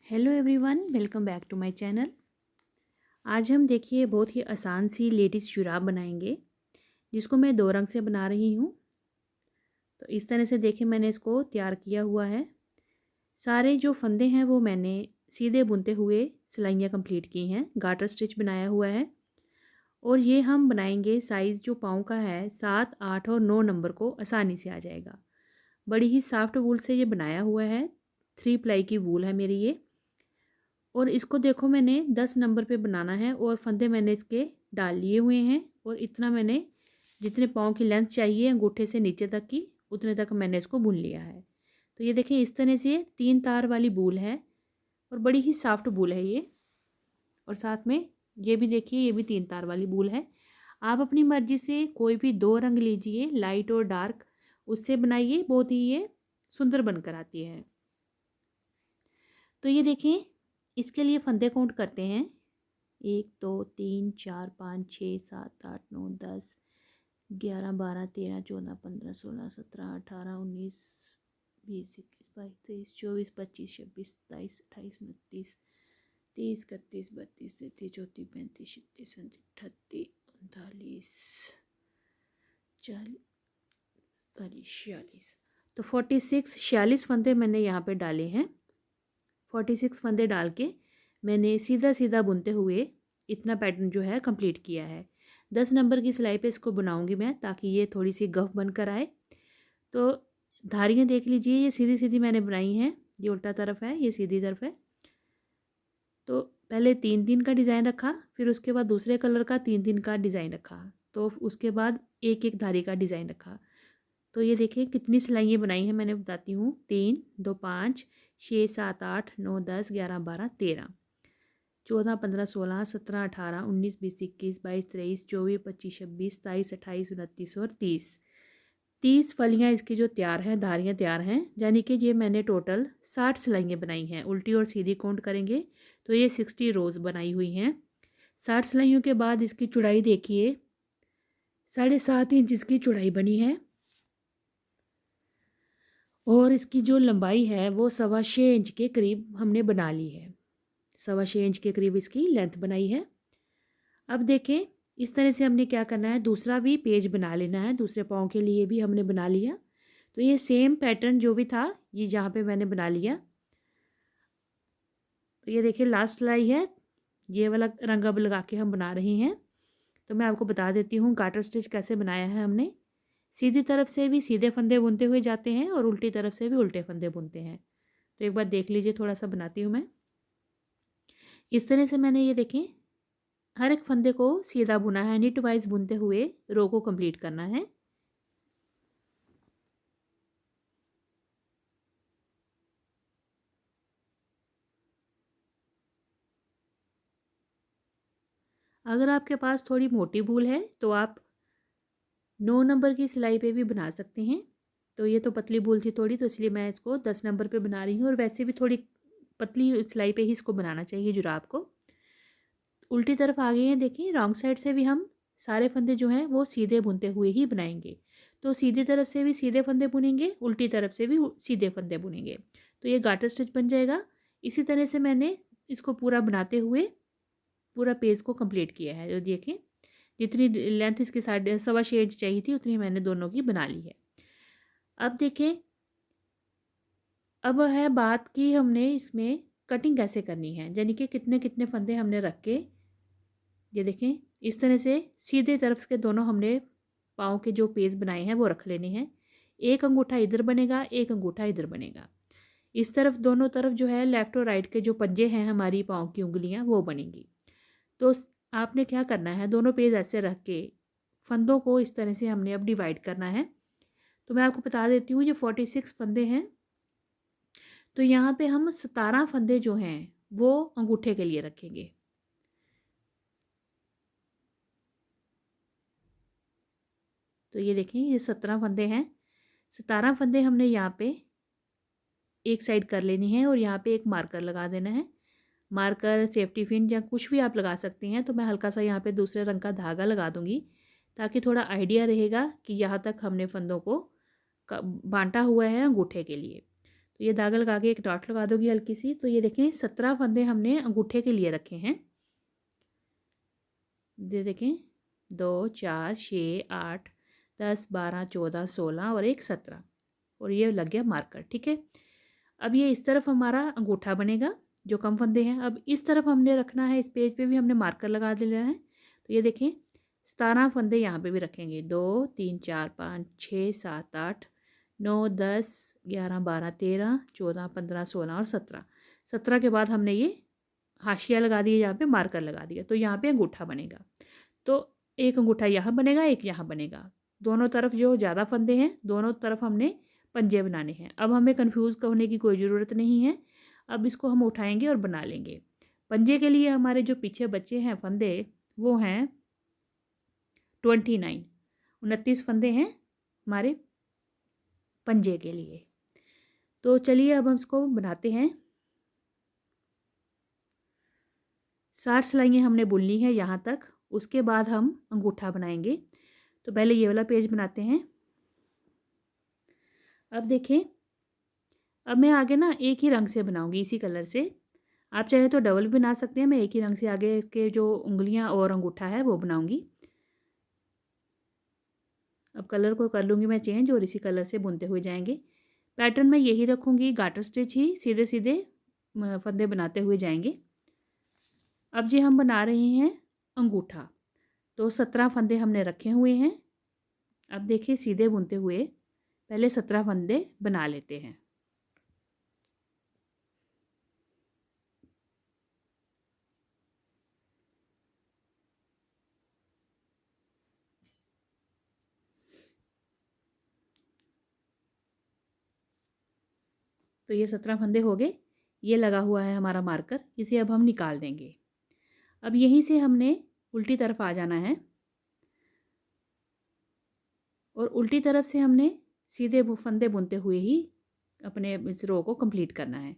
Hello everyone, welcome back to my channel. आज हम देखिए बहुत ही आसान सी लेडीज़ जुराब बनाएंगे, जिसको मैं दो रंग से बना रही हूँ। तो इस तरह से देखिए मैंने इसको तैयार किया हुआ है। सारे जो फंदे हैं वो मैंने सीधे बुनते हुए सिलाइयाँ कंप्लीट की हैं, गाटर स्टिच बनाया हुआ है। और ये हम बनाएंगे, साइज़ जो पाँव का है 7, 8 और 9 नंबर को आसानी से आ जाएगा। बड़ी ही सॉफ्ट वूल से ये बनाया हुआ है, 3 प्लाई की वूल है मेरी ये। और इसको देखो मैंने 10 नंबर पे बनाना है और फंदे मैंने इसके डाल लिए हुए हैं। और इतना मैंने जितने पाँव की लेंथ चाहिए अंगूठे से नीचे तक की, उतने तक मैंने इसको बुन लिया है। तो ये देखें, इस तरह से 3 तार वाली बूल है और बड़ी ही सॉफ्ट बूल है ये। और साथ में ये भी देखिए, ये भी 3 तार वाली बूल है। आप अपनी मर्जी से कोई भी 2 रंग लीजिए, लाइट और डार्क, उससे बनाइए, बहुत ही ये सुंदर बनकर आती है। तो ये देखें, इसके लिए फंदे काउंट करते हैं। 1 2 3 4 5 6 7 8 9 10 11 12 13 14 15 16 17 18 19 20 21 22 23 24 25 26 27 28 29 30 31 32 33 34 35 36 37 38 39 40 46। तो 46 फंदे मैंने यहाँ पे डाले हैं। 46 फंदे डाल के मैंने सीधा सीधा बुनते हुए इतना पैटर्न जो है कंप्लीट किया है। 10 नंबर की सिलाई पे इसको बनाऊंगी मैं, ताकि ये थोड़ी सी गफ बनकर आए। तो धारियाँ देख लीजिए, ये सीधी सीधी मैंने बनाई हैं। ये उल्टा तरफ है, ये सीधी तरफ है। तो पहले 3-3 का डिज़ाइन रखा, फिर उसके बाद दूसरे कलर का 3-3 का डिज़ाइन रखा, तो उसके बाद एक एक धारी का डिज़ाइन रखा। तो ये देखिए कितनी सिलाइयाँ बनाई हैं मैंने, बताती हूँ। 3 2 5 6 7 8 9 10 11 12 13 14 15 16 17 18 19 20 21 22 23 24 25 26 27 28 29 और 30 फलियाँ इसकी जो तैयार हैं, धारियाँ तैयार हैं। यानी कि ये मैंने टोटल 60 सिलाइयाँ बनाई हैं। उल्टी और सीधी काउंट करेंगे तो ये 60 रोज़ बनाई हुई हैं। 60 सिलाइयों के बाद इसकी चौड़ाई देखिए, 7.5 इंच इसकी चौड़ाई बनी है। और इसकी जो लंबाई है वो 6.25 इंच के करीब हमने बना ली है। 6.25 इंच के करीब इसकी लेंथ बनाई है। अब देखें, इस तरह से हमने क्या करना है, दूसरा भी पेज बना लेना है। दूसरे पाँव के लिए भी हमने बना लिया। तो ये सेम पैटर्न जो भी था, ये जहाँ पे मैंने बना लिया। तो ये देखिए लास्ट सिलाई है, ये वाला रंग अब लगा के हम बना रहे हैं। तो मैं आपको बता देती हूँ गाटर स्टिच कैसे बनाया है हमने। सीधी तरफ से भी सीधे फंदे बुनते हुए जाते हैं और उल्टी तरफ से भी उल्टे फंदे बुनते हैं। तो एक बार देख लीजिए, थोड़ा सा बनाती हूँ मैं। इस तरह से मैंने ये देखें, हर एक फंदे को सीधा बुना है, निट वाइज बुनते हुए रो को कंप्लीट करना है। अगर आपके पास थोड़ी मोटी बूल है तो आप 9 नंबर की सिलाई पे भी बना सकते हैं। तो ये तो पतली बूल थी थोड़ी, तो इसलिए मैं इसको 10 नंबर पे बना रही हूँ। और वैसे भी थोड़ी पतली सिलाई पे ही इसको बनाना चाहिए जुराब को। उल्टी तरफ आ गए हैं, देखिए रॉन्ग साइड से भी हम सारे फंदे जो हैं वो सीधे बुनते हुए ही बनाएंगे। तो सीधी तरफ से भी सीधे फंदे बुनेंगे, उल्टी तरफ से भी सीधे फंदे बुनेंगे, तो ये गाटर स्टिच बन जाएगा। इसी तरह से मैंने इसको पूरा बनाते हुए पूरा पेज को कंप्लीट किया है। तो देखें, जितनी लेंथ इसकी 6.25 इंच चाहिए थी उतनी मैंने दोनों की बना ली है। अब देखें, अब है बात की हमने इसमें कटिंग कैसे करनी है, यानी कि कितने कितने फंदे हमने रख के, ये देखें इस तरह से सीधे तरफ के दोनों हमने पाँव के जो पेज बनाए हैं वो रख लेने हैं। एक अंगूठा इधर बनेगा, एक अंगूठा इधर बनेगा। इस तरफ दोनों तरफ जो है लेफ़्ट और राइट के जो पंजे हैं हमारी पाँव की उंगलियां वो बनेंगी। तो आपने क्या करना है, दोनों पेज ऐसे रख के फंदों को इस तरह से हमने अब डिवाइड करना है। तो मैं आपको बता देती हूँ, ये 46 फंदे हैं। तो यहाँ पे हम 17 फंदे जो हैं वो अंगूठे के लिए रखेंगे। तो ये देखें, ये 17 फंदे हैं। 17 फंदे हमने यहाँ पे एक साइड कर लेने हैं और यहाँ पे एक मार्कर लगा देना है। मार्कर, सेफ्टी पिन या कुछ भी आप लगा सकते हैं। तो मैं हल्का सा यहाँ पे दूसरे रंग का धागा लगा दूँगी, ताकि थोड़ा आइडिया रहेगा कि यहाँ तक हमने फंदों को बांटा हुआ है अंगूठे के लिए। तो ये धागा लगा के एक डॉट लगा दोगी हल्की सी। तो ये देखें 17 फंदे हमने अंगूठे के लिए रखे हैं। ये देखें 2 4 6 8 10 12 14 16 और एक 17 और ये लग गया मार्कर। ठीक है, अब ये इस तरफ हमारा अंगूठा बनेगा जो कम फंदे हैं। अब इस तरफ हमने रखना है, इस पेज पे भी हमने मार्कर लगा देना है। तो ये देखें 17 फंदे यहाँ पे भी रखेंगे, 2 3 4 5 6 7 8 9 10 11 12 13 14 15 16 और 17। 17 के बाद हमने ये हाशिया लगा दिया, यहाँ पे मार्कर लगा दिया, तो यहाँ पे अंगूठा बनेगा। तो एक अंगूठा यहाँ बनेगा, एक यहाँ बनेगा। दोनों तरफ जो ज़्यादा फंदे हैं दोनों तरफ हमने पंजे बनाने हैं। अब हमें कंफ्यूज होने की कोई ज़रूरत नहीं है। अब इसको हम उठाएंगे और बना लेंगे। पंजे के लिए हमारे जो पीछे बचे हैं फंदे वो हैं 29, 29 फंदे हैं हमारे पंजे के लिए। तो चलिए अब हम इसको बनाते हैं। 60 सिलाइयाँ हमने बुननी है यहाँ तक, उसके बाद हम अंगूठा बनाएंगे। तो पहले ये वाला पेज बनाते हैं। अब देखें, अब मैं आगे ना एक ही रंग से बनाऊंगी, इसी कलर से। आप चाहे तो डबल बना सकते हैं, मैं एक ही रंग से आगे इसके जो उंगलियां और अंगूठा है वो बनाऊंगी। अब कलर को कर लूँगी मैं चेंज और इसी कलर से बुनते हुए जाएंगे। पैटर्न मैं यही रखूँगी, गाटर स्टिच ही सीधे सीधे फंदे बनाते हुए जाएंगे। अब जी हम बना रहे हैं अंगूठा। तो 17 फंदे हमने रखे हुए हैं। अब देखिए सीधे बुनते हुए पहले 17 फंदे बना लेते हैं। तो ये 17 फंदे हो गए। ये लगा हुआ है हमारा मार्कर, इसे अब हम निकाल देंगे। अब यहीं से हमने उल्टी तरफ आ जाना है और उल्टी तरफ से हमने सीधे फंदे बुनते हुए ही अपने इस रो को कंप्लीट करना है।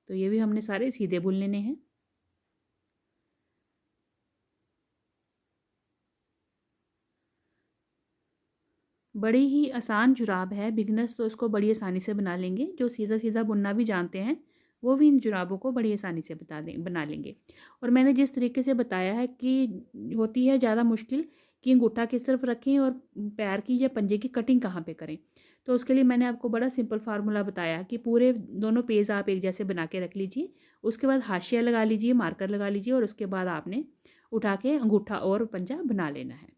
तो ये भी हमने सारे सीधे बुन लेने हैं। बड़ी ही आसान जुराब है, बिगनर्स तो इसको बड़ी आसानी से बना लेंगे। जो सीधा सीधा बुनना भी जानते हैं वो भी इन जुराबों को बड़ी आसानी से बना लेंगे। और मैंने जिस तरीके से बताया है कि होती है ज़्यादा मुश्किल कि अंगूठा किस तरफ रखें और पैर की या पंजे की कटिंग कहाँ पे करें। तो उसके लिए मैंने आपको बड़ा सिंपल फार्मूला बताया कि पूरे दोनों पेज आप एक जैसे बना के रख लीजिए, उसके बाद हाशिया लगा लीजिए, मार्कर लगा लीजिए और उसके बाद आपने उठा के अंगूठा और पंजा बना लेना है।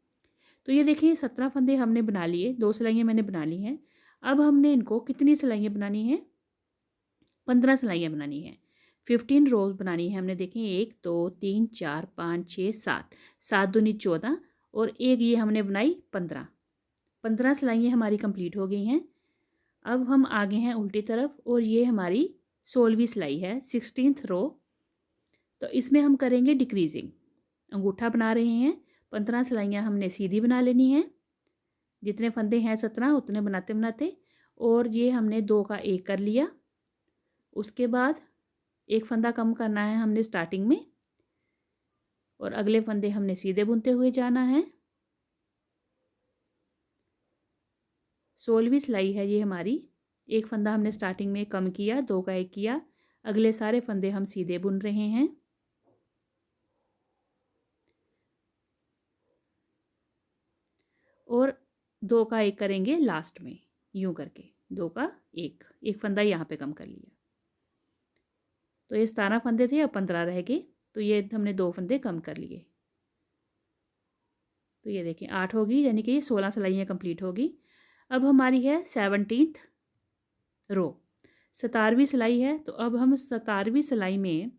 तो ये देखिए 17 फंदे हमने बना लिए, 2 सिलाइयाँ मैंने बना ली हैं। अब हमने इनको कितनी सिलाइयाँ बनानी हैं? 15 सिलाइयाँ बनानी हैं। 15 रोज बनानी है हमने। देखें 1 2 3 4 5 6 7, 7 दूनी 14 और एक ये हमने बनाई 15 सिलाइयाँ हमारी कंप्लीट हो गई हैं। अब हम आगे हैं उल्टी तरफ और ये हमारी 16वीं सिलाई है, 16th रो। तो इसमें हम करेंगे डिक्रीजिंग। अंगूठा बना रहे हैं, 15 सिलाइयाँ हमने सीधी बना लेनी है। जितने फंदे हैं 17 उतने बनाते बनाते, और ये हमने 2 का 1 कर लिया। उसके बाद एक फंदा कम करना है हमने स्टार्टिंग में और अगले फंदे हमने सीधे बुनते हुए जाना है। 16वीं सिलाई है ये हमारी। एक फंदा हमने स्टार्टिंग में कम किया, 2 का 1 किया, अगले सारे फंदे हम सीधे बुन रहे हैं। और 2 का 1 करेंगे लास्ट में, यूं करके 2 का 1, एक फंदा यहाँ पे कम कर लिया। तो ये 17 फंदे थे, अब 15 रह गए, तो ये हमने 2 फंदे कम कर लिए। तो ये देखिए 8 होगी, यानी कि ये 16 सिलाइयाँ कंप्लीट होगी। अब हमारी है 17th रो, 17वीं सिलाई है। तो अब हम 17वीं सिलाई में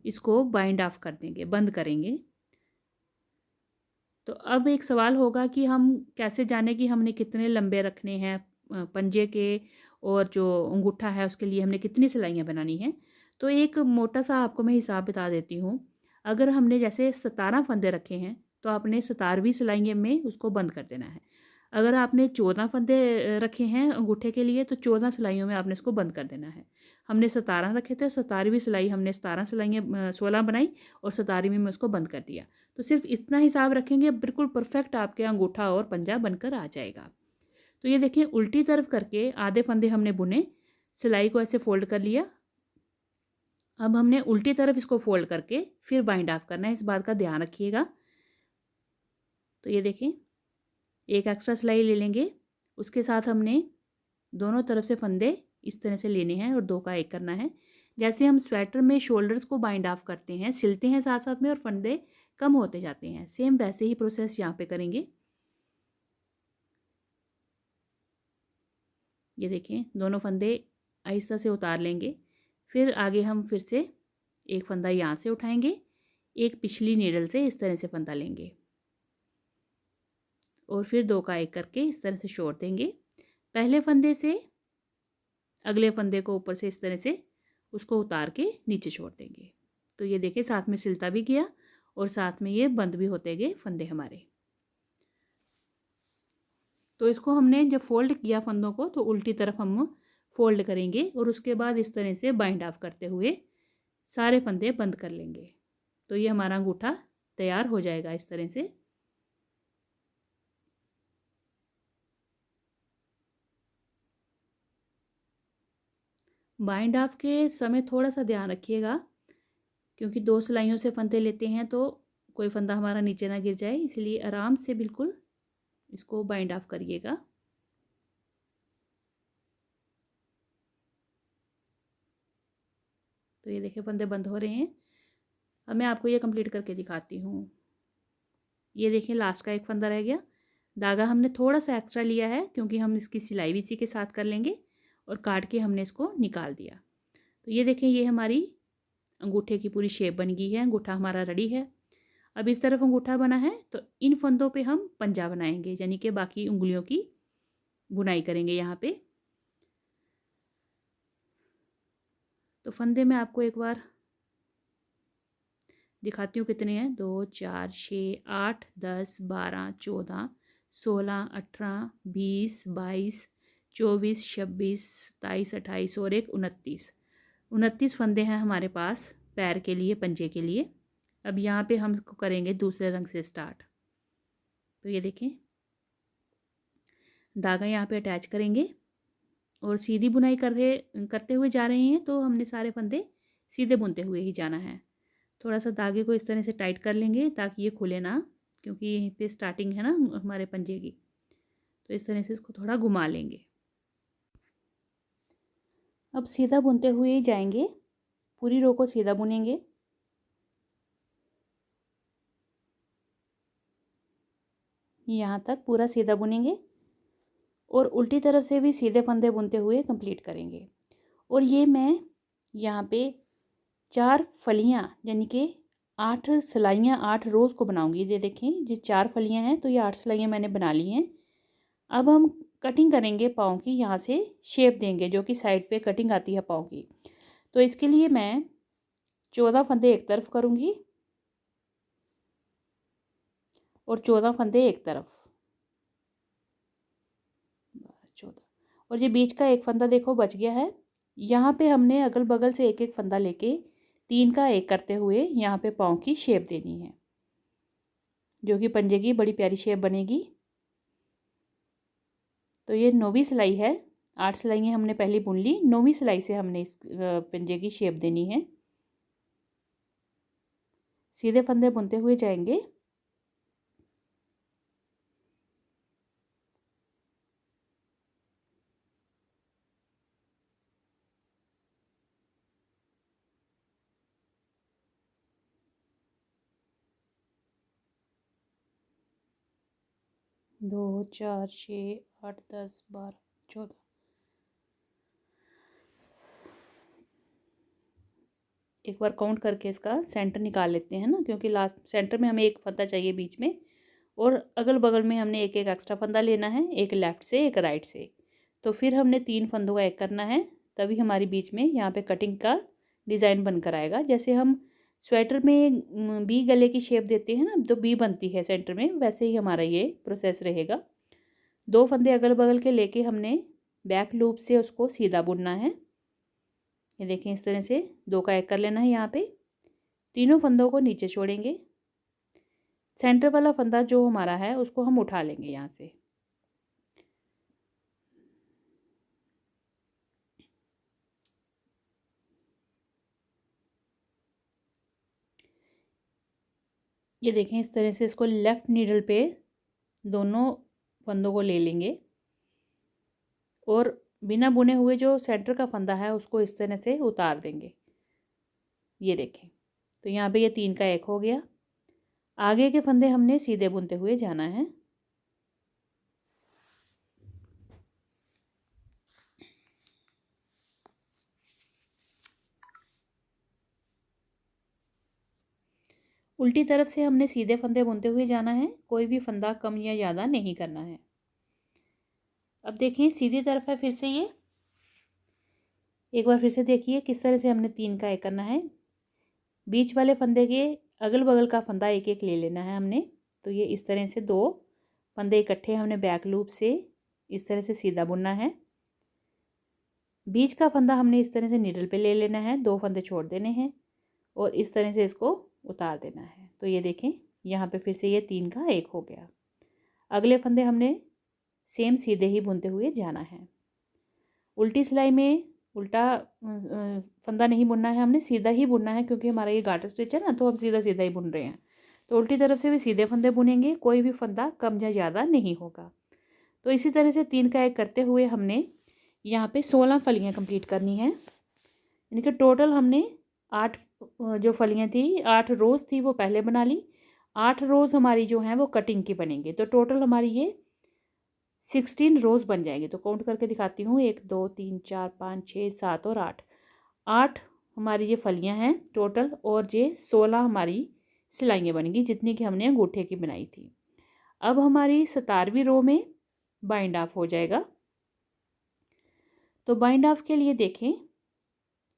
इसको बाइंड ऑफ कर देंगे, बंद करेंगे। तो अब एक सवाल होगा कि हम कैसे जाने कि हमने कितने लंबे रखने हैं पंजे के, और जो अंगूठा है उसके लिए हमने कितनी सिलाइयाँ बनानी हैं। तो एक मोटा सा आपको मैं हिसाब बता देती हूँ। अगर हमने जैसे 17 फंदे रखे हैं तो आपने 17वीं सिलाई में उसको बंद कर देना है। अगर आपने 14 फंदे रखे हैं अंगूठे के लिए तो 14 सिलाइयों में आपने इसको बंद कर देना है। हमने 17 रखे थे, 17वीं सिलाई हमने 17 सिलाइयाँ 16 बनाई और 17वीं में उसको बंद कर दिया। तो सिर्फ इतना हिसाब रखेंगे, बिल्कुल परफेक्ट आपके अंगूठा और पंजा बनकर आ जाएगा। तो ये देखिए उल्टी तरफ करके आधे फंदे हमने बुने, सिलाई को ऐसे फोल्ड कर लिया। अब हमने उल्टी तरफ इसको फोल्ड करके फिर बाइंड ऑफ करना है, इस बात का ध्यान रखिएगा। तो ये देखें, एक एक्स्ट्रा सिलाई ले लेंगे, उसके साथ हमने दोनों तरफ से फंदे इस तरह से लेने हैं और 2 का 1 करना है। जैसे हम स्वेटर में शोल्डर्स को बाइंड ऑफ करते हैं, सिलते हैं साथ साथ में और फंदे कम होते जाते हैं, सेम वैसे ही प्रोसेस यहाँ पे करेंगे। ये देखें, दोनों फंदे आहिस्ता से उतार लेंगे। फिर आगे हम फिर से एक फंदा यहाँ से उठाएंगे, एक पिछली नीडल से इस तरह से फंदा लेंगे और फिर 2 का 1 करके इस तरह से छोड़ देंगे। पहले फंदे से अगले फंदे को ऊपर से इस तरह से उसको उतार के नीचे छोड़ देंगे। तो ये देखिए साथ में सिलता भी गया और साथ में ये बंद भी होते गए फंदे हमारे। तो इसको हमने जब फोल्ड किया फंदों को तो उल्टी तरफ हम फोल्ड करेंगे और उसके बाद इस तरह से बाइंड ऑफ करते हुए सारे फंदे बंद कर लेंगे। तो ये हमारा अंगूठा तैयार हो जाएगा इस तरह से। बाइंड ऑफ के समय थोड़ा सा ध्यान रखिएगा, क्योंकि 2 सिलाइयों से फंदे लेते हैं तो कोई फंदा हमारा नीचे ना गिर जाए, इसलिए आराम से बिल्कुल इसको बाइंड ऑफ करिएगा। तो ये देखिए फंदे बंद हो रहे हैं। अब मैं आपको ये कंप्लीट करके दिखाती हूँ। ये देखिए लास्ट का एक फंदा रह गया, धागा हमने थोड़ा सा एक्स्ट्रा लिया है क्योंकि हम इसकी सिलाई भी इसी के साथ कर लेंगे और काट के हमने इसको निकाल दिया। तो ये देखें, ये हमारी अंगूठे की पूरी शेप बन गई है, अंगूठा हमारा रेडी है। अब इस तरफ अंगूठा बना है तो इन फंदों पे हम पंजा बनाएंगे, यानी कि बाकी उंगलियों की बुनाई करेंगे यहाँ पे। तो फंदे में आपको एक बार दिखाती हूँ कितने हैं, 2 4 6 8 10 12 14 16 18 20 22 24 26 27 28 और 1 29 फंदे हैं हमारे पास पैर के लिए, पंजे के लिए। अब यहाँ पे हम इसको करेंगे दूसरे रंग से स्टार्ट। तो ये देखें, धागा यहाँ पे अटैच करेंगे और सीधी बुनाई करते हुए जा रहे हैं, तो हमने सारे फंदे सीधे बुनते हुए ही जाना है। थोड़ा सा धागे को इस तरह से टाइट कर लेंगे ताकि ये खुले ना, क्योंकि यहीं पे स्टार्टिंग है ना हमारे पंजे की। तो इस तरह से इसको थोड़ा घुमा लेंगे। अब सीधा बुनते हुए ही जाएंगे, पूरी रो को सीधा बुनेंगे। यहाँ तक पूरा सीधा बुनेंगे और उल्टी तरफ से भी सीधे फंदे बुनते हुए कंप्लीट करेंगे। और ये मैं यहाँ पे 4 फलियाँ यानी कि 8 सिलाइयाँ 8 रोज़ को बनाऊंगी। ये देखें, ये 4 फलियाँ हैं तो ये 8 सिलाइयाँ मैंने बना ली हैं। अब हम कटिंग करेंगे पाँव की, यहाँ से शेप देंगे जो कि साइड पे कटिंग आती है पाँव की। तो इसके लिए मैं 14 फंदे एक तरफ करूँगी और 14 फंदे एक तरफ, 14। और ये बीच का एक फंदा देखो बच गया है। यहाँ पे हमने अगल बगल से एक एक फंदा लेके 3 का 1 करते हुए यहाँ पे पाँव की शेप देनी है, जो कि पंजे की बड़ी प्यारी शेप बनेगी। तो ये 9वीं सिलाई है, 8 सिलाइयाँ हमने पहले बुन ली, 9वीं सिलाई से हमने इस पंजे की शेप देनी है। सीधे फंदे बुनते हुए जाएंगे। दो 4 6 8 10 12 14। एक बार काउंट करके इसका सेंटर निकाल लेते हैं ना, क्योंकि लास्ट सेंटर में हमें एक फंदा चाहिए बीच में, और अगल बगल में हमने एक एक एक्स्ट्रा फंदा लेना है, एक लेफ़्ट से एक राइट से। तो फिर हमने 3 फंदों का 1 करना है, तभी हमारी बीच में यहाँ पे कटिंग का डिज़ाइन बनकर आएगा। जैसे हम स्वेटर में बी गले की शेप देते हैं ना, तो बी बनती है सेंटर में, वैसे ही हमारा ये प्रोसेस रहेगा। 2 फंदे अगल बगल के लेके हमने बैक लूप से उसको सीधा बुनना है। ये देखें, इस तरह से 2 का 1 कर लेना है। यहाँ पे तीनों फंदों को नीचे छोड़ेंगे, सेंटर वाला फंदा जो हमारा है उसको हम उठा लेंगे यहाँ से। ये देखें, इस तरह से इसको लेफ़्ट नीडल पे दोनों फंदों को ले लेंगे और बिना बुने हुए जो सेंटर का फंदा है उसको इस तरह से उतार देंगे। ये देखें, तो यहाँ पे ये 3 का 1 हो गया। आगे के फंदे हमने सीधे बुनते हुए जाना है। उल्टी तरफ से हमने सीधे फंदे बुनते हुए जाना है, कोई भी फंदा कम या ज़्यादा नहीं करना है। अब देखें, सीधी तरफ है फिर से ये, एक बार फिर से देखिए किस तरह से हमने 3 का 1 करना है। बीच वाले फंदे के अगल बगल का फंदा एक एक ले लेना है हमने। तो ये इस तरह से 2 फंदे इकट्ठे हमने बैक लूप से इस तरह से सीधा बुनना है। बीच का फंदा हमने इस तरह से नीडल पे ले लेना है, 2 फंदे छोड़ देने हैं और इस तरह से इसको उतार देना है। तो ये देखें, यहाँ पे फिर से ये 3 का 1 हो गया। अगले फंदे हमने सेम सीधे ही बुनते हुए जाना है। उल्टी सिलाई में उल्टा फंदा नहीं बुनना है, हमने सीधा ही बुनना है, क्योंकि हमारा ये गार्टर स्टिच है ना, तो हम सीधा सीधा ही बुन रहे हैं। तो उल्टी तरफ से भी सीधे फंदे बुनेंगे, कोई भी फंदा कम या ज़्यादा नहीं होगा। तो इसी तरह से 3 का 1 करते हुए हमने यहाँ पे 16 फलियाँ कंप्लीट करनी है। यानी कि टोटल हमने 8 जो फलियाँ थी, 8 रोज़ थी वो पहले बना ली। 8 रोज़ हमारी जो हैं वो कटिंग की बनेंगी। तो टोटल हमारी ये 16 रोज़ बन जाएंगे। तो काउंट करके दिखाती हूँ, 1 2 3 4 5 6 7 और 8। 8 हमारी ये फलियाँ हैं टोटल, और ये 16 हमारी सिलाइयाँ बनेंगी, जितनी कि हमने अंगूठे की बनाई थी। अब हमारी 17वीं रो में बाइंड ऑफ हो जाएगा। तो बाइंड ऑफ के लिए देखें,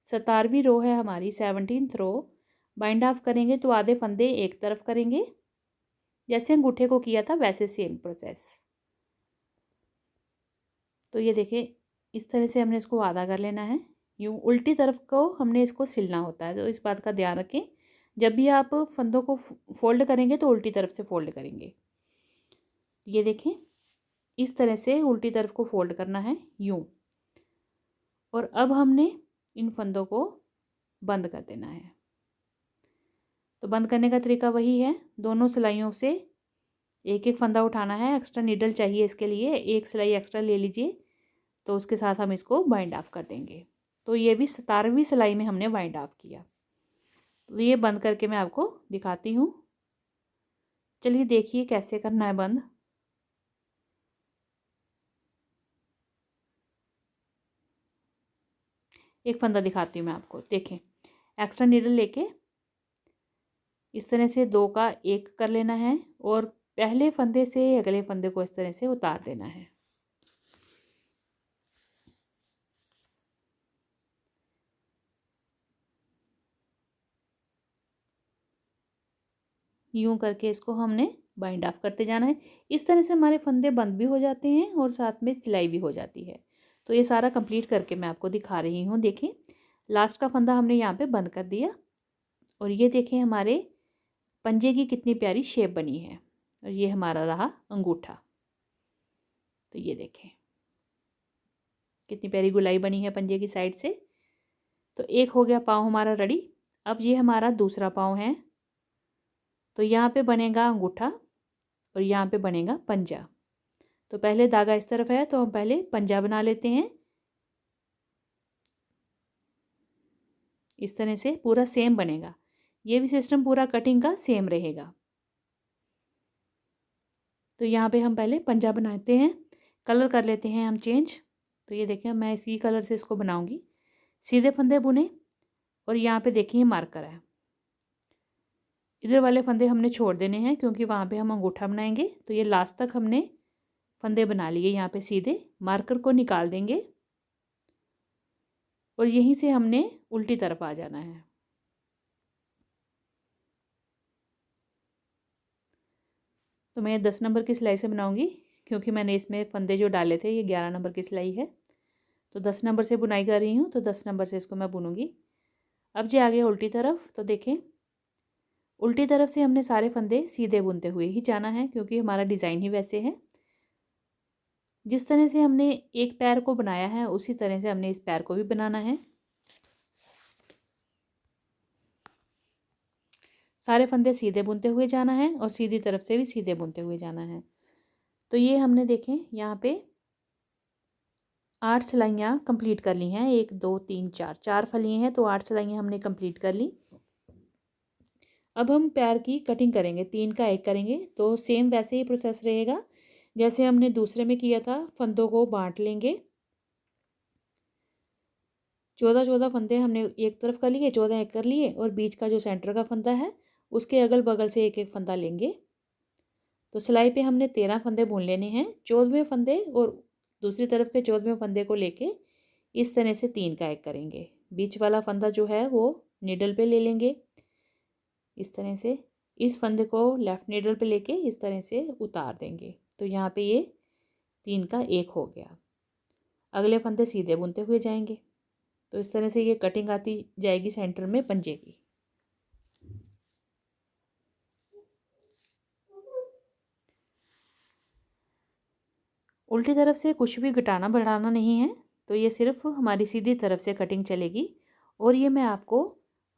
17वीं रो है हमारी, 17th रो। बाइंड ऑफ करेंगे तो आधे फंदे एक तरफ करेंगे, जैसे अंगूठे को किया था वैसे सेम प्रोसेस। तो ये देखें, इस तरह से हमने इसको आधा कर लेना है। यूँ उल्टी तरफ को हमने इसको सिलना होता है, तो इस बात का ध्यान रखें। जब भी आप फंदों को फोल्ड करेंगे तो उल्टी तरफ से फोल्ड करेंगे। ये देखें, इस तरह से उल्टी तरफ को फोल्ड करना है यूँ। और अब हमने इन फंदों को बंद कर देना है। तो बंद करने का तरीका वही है, दोनों सिलाइयों से एक एक फंदा उठाना है। एक्स्ट्रा नीडल चाहिए इसके लिए, एक सिलाई एक्स्ट्रा ले लीजिए, तो उसके साथ हम इसको बाइंड ऑफ कर देंगे। तो ये भी 17वीं सिलाई में हमने बाइंड ऑफ किया। तो ये बंद करके मैं आपको दिखाती हूँ। चलिए देखिए कैसे करना है बंद। एक फंदा दिखाती हूँ मैं आपको, देखें। एक्स्ट्रा नीडल लेके इस तरह से 2 का 1 कर लेना है और पहले फंदे से अगले फंदे को इस तरह से उतार देना है। यूं करके इसको हमने बाइंड ऑफ करते जाना है। इस तरह से हमारे फंदे बंद भी हो जाते हैं और साथ में सिलाई भी हो जाती है। तो ये सारा कंप्लीट करके मैं आपको दिखा रही हूँ। देखें, लास्ट का फंदा हमने यहाँ पे बंद कर दिया और ये देखें हमारे पंजे की कितनी प्यारी शेप बनी है। और ये हमारा रहा अंगूठा। तो ये देखें कितनी प्यारी गुलाई बनी है पंजे की साइड से। तो एक हो गया पाँव हमारा रेडी। अब ये हमारा दूसरा पाँव है। तो यहाँ पे बनेगा अंगूठा और यहाँ पे बनेगा पंजा। तो पहले धागा इस तरफ है, तो हम पहले पंजा बना लेते हैं। इस तरह से पूरा सेम बनेगा। ये भी सिस्टम पूरा कटिंग का सेम रहेगा। तो यहाँ पे हम पहले पंजा बनाते हैं। कलर कर लेते हैं हम चेंज। तो ये देखिए, मैं इसी कलर से इसको बनाऊंगी। सीधे फंदे बुने और यहाँ पे देखिए मार्कर है। इधर वाले फंदे हमने छोड़ देने हैं, क्योंकि वहाँ पे हम अंगूठा बनाएंगे। तो ये लास्ट तक हमने फंदे बना लिए। यहाँ पे सीधे मार्कर को निकाल देंगे और यहीं से हमने उल्टी तरफ आ जाना है। तो मैं 10 नंबर की सिलाई से बनाऊंगी, क्योंकि मैंने इसमें फंदे जो डाले थे ये 11 नंबर की सिलाई है। तो 10 नंबर से बुनाई कर रही हूँ, तो 10 नंबर से इसको मैं बुनूंगी। अब जो आ गया उल्टी तरफ, तो देखें उल्टी तरफ से हमने सारे फंदे सीधे बुनते हुए ही जाना है, क्योंकि हमारा डिज़ाइन ही वैसे है। जिस तरह से हमने एक पैर को बनाया है उसी तरह से हमने इस पैर को भी बनाना है। सारे फंदे सीधे बुनते हुए जाना है और सीधी तरफ से भी सीधे बुनते हुए जाना है। तो ये हमने देखें यहाँ पे 8 सिलाइयाँ कंप्लीट कर ली हैं। 1 2 3 4 4 फलियाँ हैं, तो 8 सिलाइयाँ हमने कंप्लीट कर ली। अब हम पैर की कटिंग करेंगे, 3 का 1 करेंगे। तो सेम वैसे ही प्रोसेस रहेगा जैसे हमने दूसरे में किया था। फंदों को बांट लेंगे। 14 फंदे हमने एक तरफ कर लिए, 14 एक कर लिए, और बीच का जो सेंटर का फंदा है उसके अगल बगल से एक एक फंदा लेंगे। तो सिलाई पे हमने 13 फंदे बुन लेने हैं। 14वें फंदे और दूसरी तरफ के 14वें फंदे को लेके इस तरह से 3 का 1 करेंगे। बीच वाला फंदा जो है वो नीडल पे ले लेंगे इस तरह से। इस फंदे को लेफ़्ट नीडल पे लेके इस तरह से उतार देंगे। तो यहाँ पे ये 3 का 1 हो गया। अगले फंदे सीधे बुनते हुए जाएंगे। तो इस तरह से ये कटिंग आती जाएगी सेंटर में पंजे की। उल्टी तरफ से कुछ भी घटाना बढ़ाना नहीं है, तो ये सिर्फ हमारी सीधी तरफ से कटिंग चलेगी। और ये मैं आपको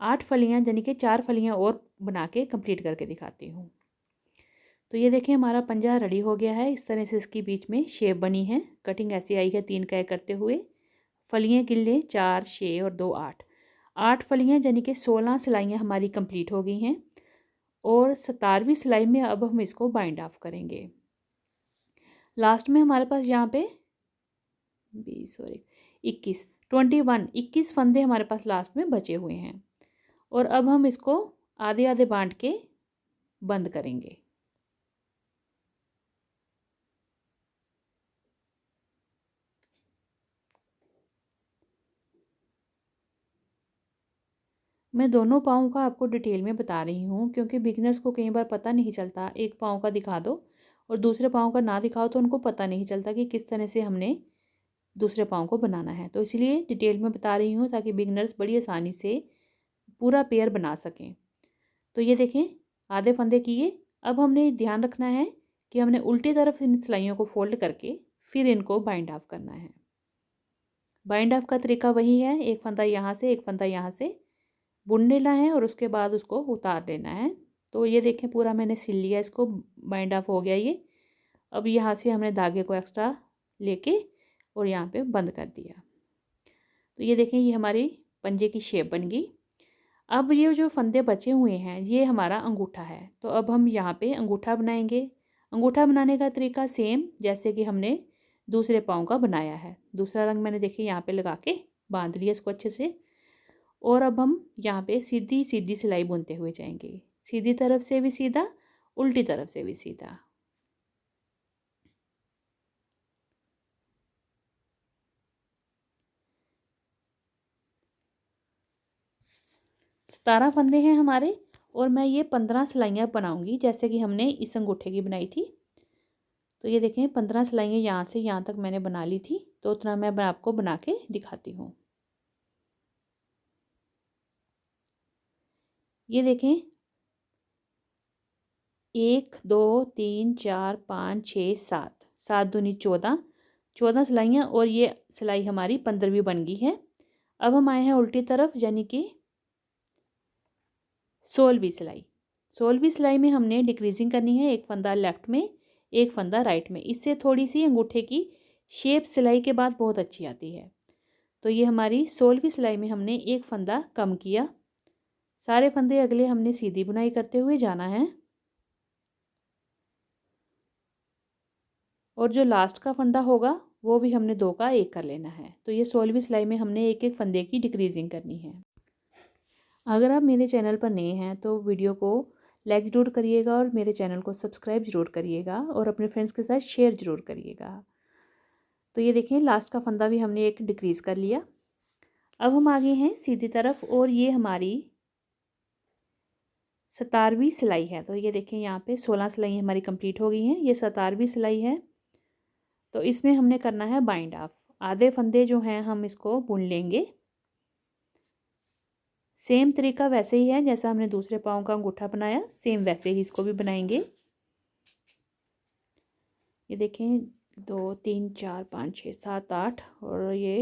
8 फलियाँ यानी कि 4 फलियाँ और बना के कंप्लीट करके दिखाती हूँ। तो ये देखिए हमारा पंजा रेडी हो गया है। इस तरह से इसकी बीच में शेप बनी है। कटिंग ऐसी आई है 3 का 1 करते हुए। फलियाँ गिन लें 4 6 और 2 8। 8 फलियाँ यानी कि 16 सिलाइयाँ हमारी कंप्लीट हो गई हैं। और 17वीं सिलाई में अब हम इसको बाइंड ऑफ करेंगे। लास्ट में हमारे पास यहाँ पे 21 फंदे हमारे पास लास्ट में बचे हुए हैं। और अब हम इसको आधे आधे बांट के बंद करेंगे। मैं दोनों पाँव का आपको डिटेल में बता रही हूँ क्योंकि बिगिनर्स को कई बार पता नहीं चलता। एक पाँव का दिखा दो और दूसरे पाँव का ना दिखाओ तो उनको पता नहीं चलता कि किस तरह से हमने दूसरे पाँव को बनाना है। तो इसलिए डिटेल में बता रही हूँ ताकि बिगिनर्स बड़ी आसानी से पूरा पेयर बना सकें। तो ये देखें आधे फंदे किए। अब हमने ध्यान रखना है कि हमने उल्टी तरफ इन सिलाइयों को फोल्ड करके फिर इनको बाइंड ऑफ करना है। बाइंड ऑफ का तरीका वही है, एक फंदा यहाँ से एक फंदा यहाँ से बुन लेना है और उसके बाद उसको उतार लेना है। तो ये देखें पूरा मैंने सिल लिया, इसको बाइंड ऑफ हो गया ये। अब यहाँ से हमने धागे को एक्स्ट्रा लेके और यहाँ पे बंद कर दिया। तो ये देखें ये हमारी पंजे की शेप बन गई। अब ये जो फंदे बचे हुए हैं ये हमारा अंगूठा है। तो अब हम यहाँ पे अंगूठा बनाएंगे। अंगूठा बनाने का तरीका सेम जैसे कि हमने दूसरे पाँव का बनाया है। दूसरा रंग मैंने देखिए यहाँ पे लगा के बांध लिया इसको अच्छे से। और अब हम यहाँ पे सीधी सीधी सिलाई बुनते हुए जाएंगे। सीधी तरफ से भी सीधा, उल्टी तरफ से भी सीधा। सतारह फंदे हैं हमारे और मैं ये 15 सिलाइयाँ बनाऊंगी जैसे कि हमने इस अंगूठे की बनाई थी। तो ये देखें 15 सिलाइयाँ यहाँ से यहाँ तक मैंने बना ली थी। तो उतना मैं आपको बना के दिखाती हूँ। ये देखें 1 2 3 4 5 6 7 7 दूनी 14 सिलाइयाँ और ये सिलाई हमारी 15वीं बन गई है। अब हम आए हैं उल्टी तरफ यानी कि 16वीं सिलाई। 16वीं सिलाई में हमने डिक्रीजिंग करनी है। एक फंदा लेफ्ट में एक फंदा राइट में। इससे थोड़ी सी अंगूठे की शेप सिलाई के बाद बहुत अच्छी आती है। तो ये हमारी 16वीं सिलाई में हमने एक फंदा कम किया। सारे फंदे अगले हमने सीधी बुनाई करते हुए जाना है। और जो लास्ट का फंदा होगा वो भी हमने 2 का 1 कर लेना है। तो ये 16वीं सिलाई में हमने एक एक फंदे की डिक्रीजिंग करनी है। अगर आप मेरे चैनल पर नए हैं तो वीडियो को लाइक ज़रूर करिएगा और मेरे चैनल को सब्सक्राइब ज़रूर करिएगा और अपने फ्रेंड्स के साथ शेयर ज़रूर करिएगा। तो ये देखें लास्ट का फंदा भी हमने एक डिक्रीज़ कर लिया। अब हम आगे हैं सीधी तरफ और ये हमारी 17वीं सिलाई है। तो ये देखें यहाँ पे 16 सिलाई हमारी कंप्लीट हो गई हैं। ये 17वीं सिलाई है। तो इसमें हमने करना है बाइंड ऑफ। आधे फंदे जो हैं हम इसको बुन लेंगे। सेम तरीका वैसे ही है जैसा हमने दूसरे पाँव का अंगूठा बनाया, सेम वैसे ही इसको भी बनाएंगे। ये देखें 2 3 4 5 6 7 8 और ये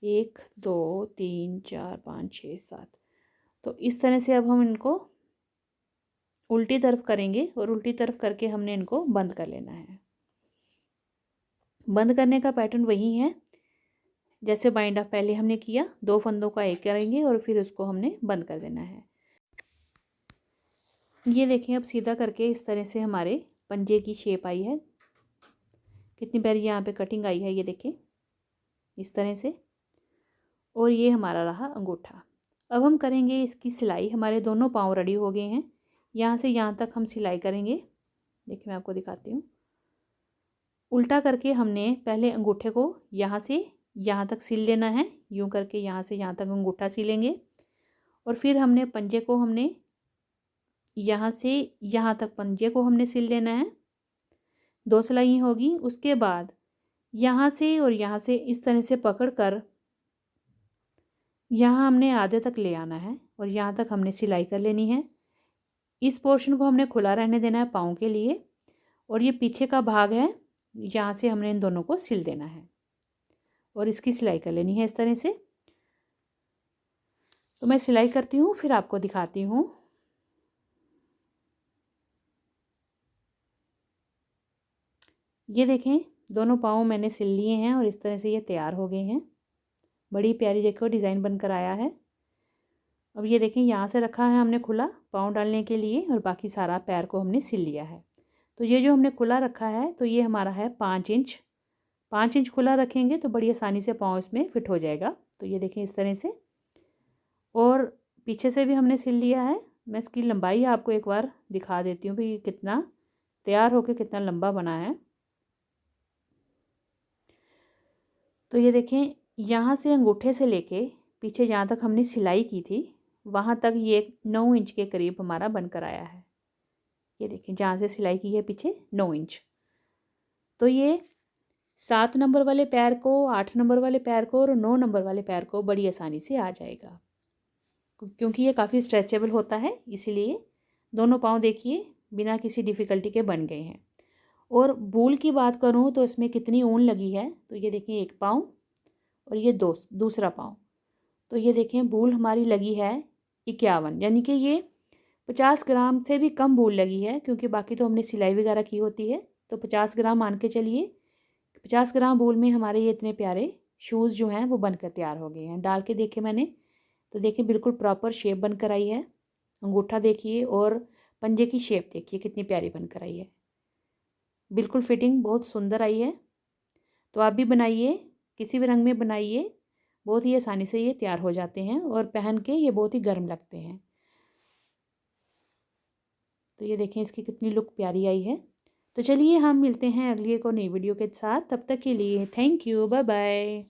1 2 3 4 5 6 7। तो इस तरह से अब हम इनको उल्टी तरफ करेंगे और उल्टी तरफ करके हमने इनको बंद कर लेना है। बंद करने का पैटर्न वही है जैसे बाइंड ऑफ पहले हमने किया, 2 फंदों का एक करेंगे और फिर उसको हमने बंद कर देना है। ये देखें अब सीधा करके इस तरह से हमारे पंजे की शेप आई है। कितनी प्यारी यहाँ पे कटिंग आई है, ये देखें इस तरह से। और ये हमारा रहा अंगूठा। अब हम करेंगे इसकी सिलाई। हमारे दोनों पाँव रेडी हो गए हैं। यहाँ से यहाँ तक हम सिलाई करेंगे। देखिए मैं आपको दिखाती हूँ। उल्टा करके हमने पहले अंगूठे को यहाँ से यहाँ तक सिल लेना है। यूँ करके यहाँ से यहाँ तक अंगूठा सिलेंगे और फिर हमने पंजे को हमने यहाँ से यहाँ तक पंजे को हमने सिल लेना है। 2 सिलाई होगी। उसके बाद यहाँ से और यहाँ से इस तरह से पकड़ कर यहाँ हमने आधे तक ले आना है और यहाँ तक हमने सिलाई कर लेनी है। इस पोर्शन को हमने खुला रहने देना है पाँव के लिए और ये पीछे का भाग है, यहाँ से हमने इन दोनों को सिल देना है और इसकी सिलाई कर लेनी है इस तरह से। तो मैं सिलाई करती हूँ फिर आपको दिखाती हूँ। ये देखें दोनों पाँव मैंने सिल लिए हैं और इस तरह से ये तैयार हो गए हैं। बड़ी प्यारी देखो डिज़ाइन बनकर आया है। अब ये देखें यहाँ से रखा है हमने खुला पाँव डालने के लिए और बाकी सारा पैर को हमने सिल लिया है। तो ये जो हमने खुला रखा है तो ये हमारा है 5 इंच। 5 इंच खुला रखेंगे तो बड़ी आसानी से पाँव इसमें फिट हो जाएगा। तो ये देखें इस तरह से। और पीछे से भी हमने सिल लिया है। मैं इसकी लंबाई आपको एक बार दिखा देती हूँ कि कितना तैयार होकर कितना लंबा बना है। तो ये देखें यहाँ से अंगूठे से लेके पीछे जहाँ तक हमने सिलाई की थी वहाँ तक ये 9 इंच के करीब हमारा बनकर आया है। ये देखें जहाँ से सिलाई की है पीछे 9 इंच। तो ये 7 नंबर वाले पैर को, 8 नंबर वाले पैर को और 9 नंबर वाले पैर को बड़ी आसानी से आ जाएगा क्योंकि ये काफ़ी स्ट्रेचेबल होता है, इसीलिए दोनों पाँव देखिए बिना किसी डिफ़िकल्टी के बन गए हैं। और बूल की बात करूँ तो इसमें कितनी ऊन लगी है तो ये देखें एक पाँव और ये दूसरा पाँव। तो ये देखें बूल हमारी लगी है 51, यानी कि ये 50 ग्राम से भी कम बूल लगी है क्योंकि बाकी तो हमने सिलाई वगैरह की होती है। तो 50 ग्राम मान के चलिए। 50 ग्राम बूल में हमारे ये इतने प्यारे शूज़ जो हैं वो बनकर तैयार हो गए हैं। डाल के देखे मैंने तो देखिए बिल्कुल प्रॉपर शेप बनकर आई है। अंगूठा देखिए और पंजे की शेप देखिए कितनी प्यारी बनकर आई है। बिल्कुल फिटिंग बहुत सुंदर आई है। तो आप भी बनाइए, किसी भी रंग में बनाइए, बहुत ही आसानी से ये तैयार हो जाते हैं और पहन के ये बहुत ही गर्म लगते हैं। तो ये देखें इसकी कितनी लुक प्यारी आई है। तो चलिए हम मिलते हैं अगली एक और नई वीडियो के साथ। तब तक के लिए थैंक यू, बाय बाय।